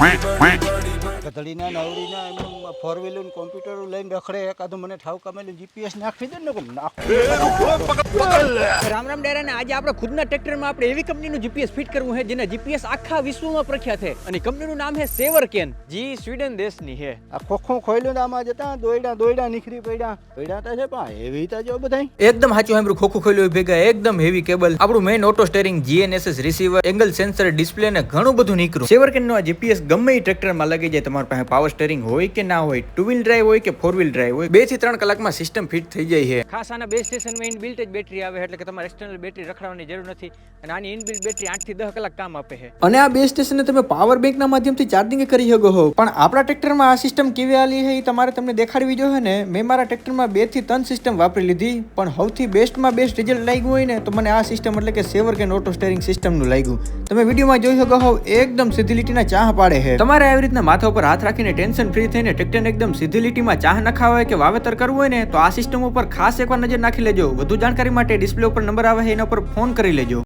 ગધડીના નવડીના એમ four wheeler computer લઈને રખડે એકાદું મને ઠાવ કમેલું GPS નાખી દે ને રામ રામ ડેરા ને આજે આપણે ખુદના ટ્રેક્ટરમાં આપણે એવી કંપનીનું જીપીએસ ફિટ કરવું છે જેના જીપીએસ આખા વિશ્વમાં પ્રખ્યાત છે અને કંપનીનું નામ છે સેવરકેન જી સ્વીડન દેશની છે. આ ખોખું ખોલ્યું ને આમાં જતા દોયડા નીકળી પડ્યા તો છે પણ એવી તો જો બધાય એકદમ સાચું સાંભળ્યું. ખોખું ખોલ્યું ભેગા એકદમ હેવી કેબલ, આપણું main auto steering, GNSS receiver, angle sensor, display ને ઘણું બધું નીકળ્યું. સેવરકેન નો આ જીપીએસ ગમે એ ટ્રેક્ટરમાં લાગી જાય. તમારી પાસે પાવર સ્ટેરિંગ હોય કે ના હોય, 2 વ્હીલ ડ્રાઈવ હોય કે 4 વ્હીલ ડ્રાઈવ હોય, 2 થી 3 કલાકમાં સિસ્ટમ ફિટ થઈ જાય છે. ખાસ આના બેઝ સ્ટેશનમાં ઇનબિલ્ટ જ બેટરી આવે એટલે કે તમારે એક્સટર્નલ બેટરી રખડાવવાની જરૂર નથી અને આની ઇનબિલ્ટ બેટરી 8 થી 10 કલાક કામ આપે છે. અને આ બેઝ સ્ટેશનને તમે પાવર બેંકના માધ્યમથી ચાર્જિંગ કરી શકો છો. પણ આપણા ટ્રેક્ટરમાં આ સિસ્ટમ કેવી આલી છે એ તમારે તમને દેખાડવી જોઈએ ને. મેં મારા ટ્રેક્ટરમાં 2 થી 3 સિસ્ટમ વાપરી લીધી પણ સૌથી બેસ્ટમાં બેસ્ટ રિઝલ્ટ લાગ્યું હોય ને તો મને આ સિસ્ટમ એટલે કે સેવરકેન ઓટો સ્ટેરિંગ સિસ્ટમનું લાગ્યું. તમે વિડીયોમાં જોઈ શકો છો એકદમ સીધી લીટીના ચાહ પાડે છે. તમારે આવી રીતના માથા ઉપર હાથ રાખીને ટેન્શન ફ્રી થઈને ટ્રેક્ટરને એકદમ સીધી લીટીમાં ચાહ નખાવા હોય કે વાવેતર કરવું હોય ને તો આ સિસ્ટમ ઉપર ખાસ એકવાર નજર નાખી લેજો. વધુ જાણકારી માટે ડિસ્પ્લે ઉપર નંબર આવે છે એના ઉપર ફોન કરી લેજો.